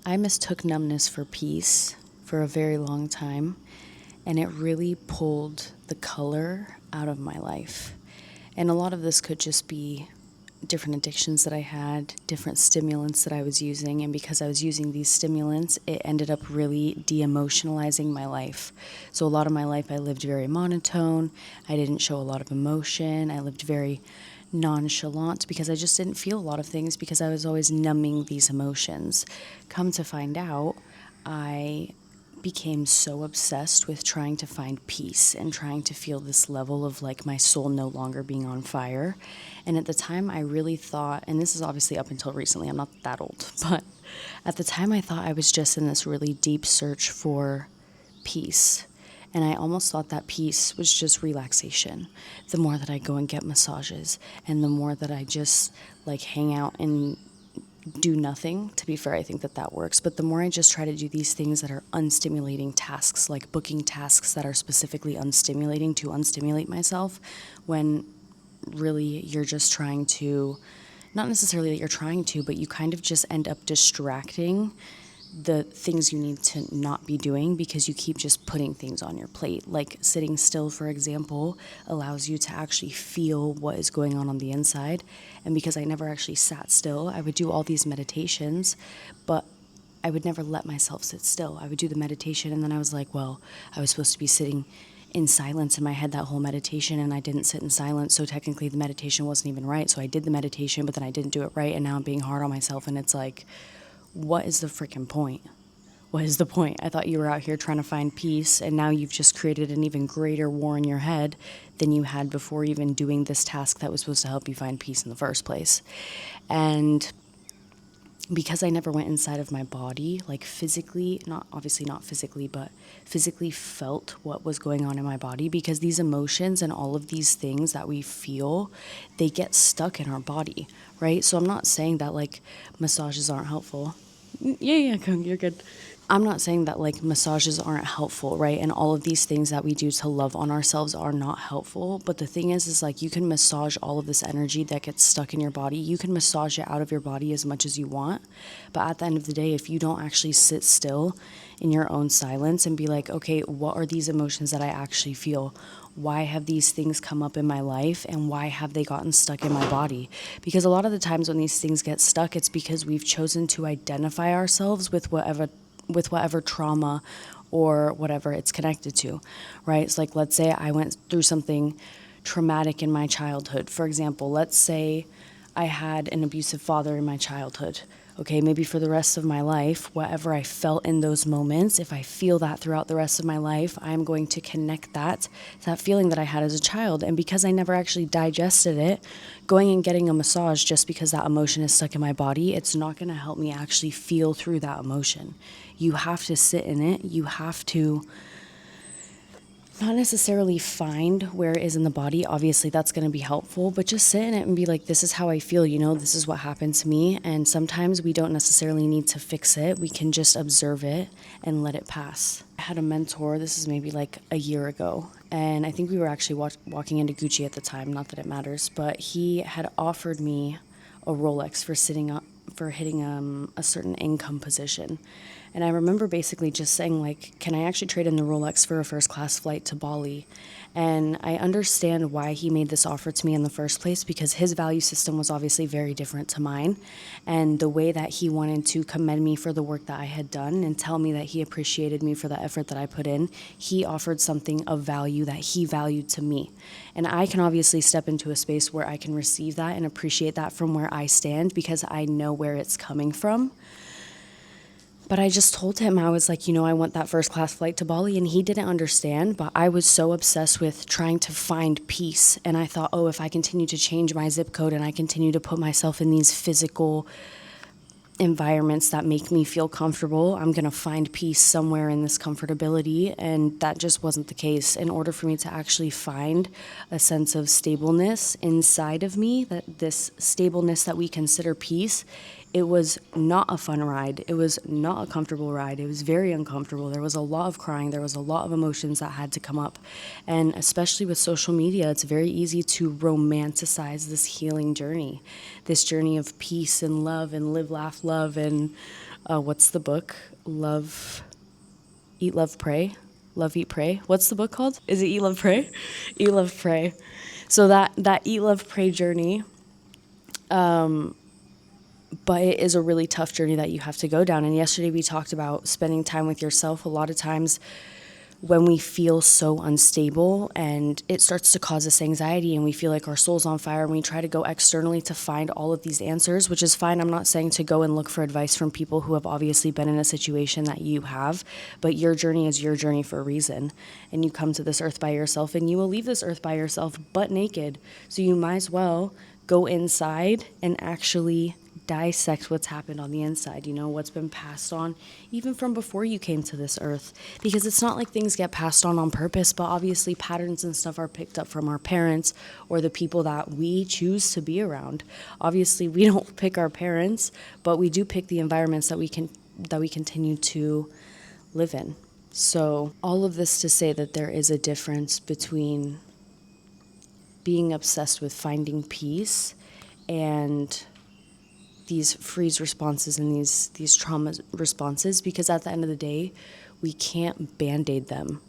I mistook numbness for peace for a very long time, and it really pulled the color out of my life. And a lot of this could just be different addictions that I had, different stimulants that I was using, and because I was using these stimulants, it ended up really de-emotionalizing my life. So a lot of my life I lived very monotone. I didn't show a lot of emotion. I lived very nonchalant because I just didn't feel a lot of things because I was always numbing these emotions. Come to find out, I became so obsessed with trying to find peace and trying to feel this level of like my soul no longer being on fire. And at the time, I really thought, and this is obviously up until recently, I'm not that old, but at the time, I thought I was just in this really deep search for peace. And I almost thought that peace was just relaxation. The more that I go and get massages, and the more that I just like hang out and do nothing. To be fair, I think that that works. But the more I just try to do these things that are unstimulating tasks, like booking tasks that are specifically unstimulating to unstimulate myself, when really you're just trying to, not necessarily that you're trying to, but you kind of just end up distracting the things you need to not be doing because you keep just putting things on your plate. Like sitting still, for example, allows you to actually feel what is going on the inside. And because I never actually sat still, I would do all these meditations, but I would never let myself sit still. I would do the meditation and then I was like, well, I was supposed to be sitting in silence in my head that whole meditation and I didn't sit in silence, so technically the meditation wasn't even right. So I did the meditation, but then I didn't do it right, and now I'm being hard on myself, and it's like, what is the freaking point? What is the point? I thought you were out here trying to find peace, and now you've just created an even greater war in your head than you had before even doing this task that was supposed to help you find peace in the first place. And because I never went inside of my body, like physically, not obviously not physically, but physically felt what was going on in my body, because these emotions and all of these things that we feel, they get stuck in our body, right? So I'm not saying that like massages aren't helpful. Yeah, you're good. I'm not saying that like massages aren't helpful, right? And all of these things that we do to love on ourselves are not helpful. But the thing is like you can massage all of this energy that gets stuck in your body. You can massage it out of your body as much as you want. But at the end of the day, if you don't actually sit still in your own silence and be like, okay, what are these emotions that I actually feel? Why have these things come up in my life and why have they gotten stuck in my body? Because a lot of the times when these things get stuck, it's because we've chosen to identify ourselves with whatever trauma or whatever it's connected to, right? It's like, let's say I went through something traumatic in my childhood. For example, let's say I had an abusive father in my childhood. Okay, maybe for the rest of my life, whatever I felt in those moments, if I feel that throughout the rest of my life, I'm going to connect that to that feeling that I had as a child. And because I never actually digested it, going and getting a massage just because that emotion is stuck in my body, it's not going to help me actually feel through that emotion. You have to sit in it. You have to not necessarily find where it is in the body. Obviously, that's going to be helpful, but just sit in it and be like, this is how I feel, this is what happened to me. And sometimes we don't necessarily need to fix it. We can just observe it and let it pass. I had a mentor, this is maybe like a year ago, and I think we were actually walking into Gucci at the time, not that it matters, but he had offered me a Rolex for sitting up for hitting a certain income position. And I remember basically just saying, like, can I actually trade in the Rolex for a first class flight to Bali? And I understand why he made this offer to me in the first place, because his value system was obviously very different to mine. And the way that he wanted to commend me for the work that I had done and tell me that he appreciated me for the effort that I put in, he offered something of value that he valued to me. And I can obviously step into a space where I can receive that and appreciate that from where I stand because I know where it's coming from. But I just told him, I was like, I want that first class flight to Bali. And he didn't understand, but I was so obsessed with trying to find peace. And I thought, if I continue to change my zip code and I continue to put myself in these physical environments that make me feel comfortable, I'm going to find peace somewhere in this comfortability. And that just wasn't the case. In order for me to actually find a sense of stableness inside of me, that this stableness that we consider peace, it was not a fun ride. It was not a comfortable ride. It was very uncomfortable. There was a lot of crying. There was a lot of emotions that had to come up. And especially with social media, it's very easy to romanticize this healing journey, this journey of peace and love and live, laugh, love. And what's the book? Love, Eat, Love, Pray. Love, Eat, Pray. What's the book called? Is it Eat, Love, Pray? Eat, Love, Pray. So that Eat, Love, Pray journey, but it is a really tough journey that you have to go down. And yesterday we talked about spending time with yourself. A lot of times when we feel so unstable and it starts to cause us anxiety and we feel like our soul's on fire and we try to go externally to find all of these answers, which is fine. I'm not saying to go and look for advice from people who have obviously been in a situation that you have, but your journey is your journey for a reason. And you come to this earth by yourself and you will leave this earth by yourself butt naked. So you might as well go inside and actually dissect what's happened on the inside, what's been passed on even from before you came to this earth. Because it's not like things get passed on purpose, but obviously patterns and stuff are picked up from our parents or the people that we choose to be around. Obviously, we don't pick our parents, but we do pick the environments that we continue to live in. So all of this to say that there is a difference between being obsessed with finding peace and these freeze responses and these trauma responses, because at the end of the day, we can't band-aid them.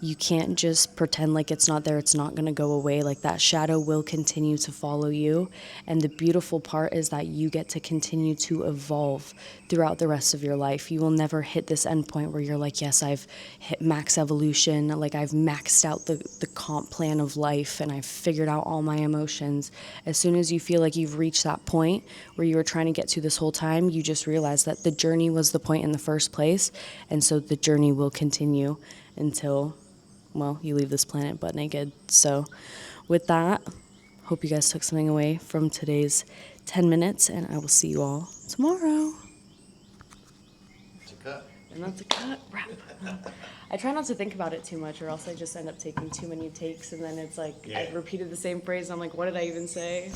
You can't just pretend like it's not there, it's not going to go away. Like, that shadow will continue to follow you. And the beautiful part is that you get to continue to evolve throughout the rest of your life. You will never hit this end point where you're like, yes, I've hit max evolution. Like, I've maxed out the comp plan of life and I've figured out all my emotions. As soon as you feel like you've reached that point where you were trying to get to this whole time, you just realize that the journey was the point in the first place. And so the journey will continue until, well, you leave this planet butt naked. So with that, hope you guys took something away from today's 10 minutes, and I will see you all tomorrow. It's a cut. And that's a cut wrap. I try not to think about it too much, or else I just end up taking too many takes, and then it's like, I've repeated the same phrase, and I'm like, what did I even say?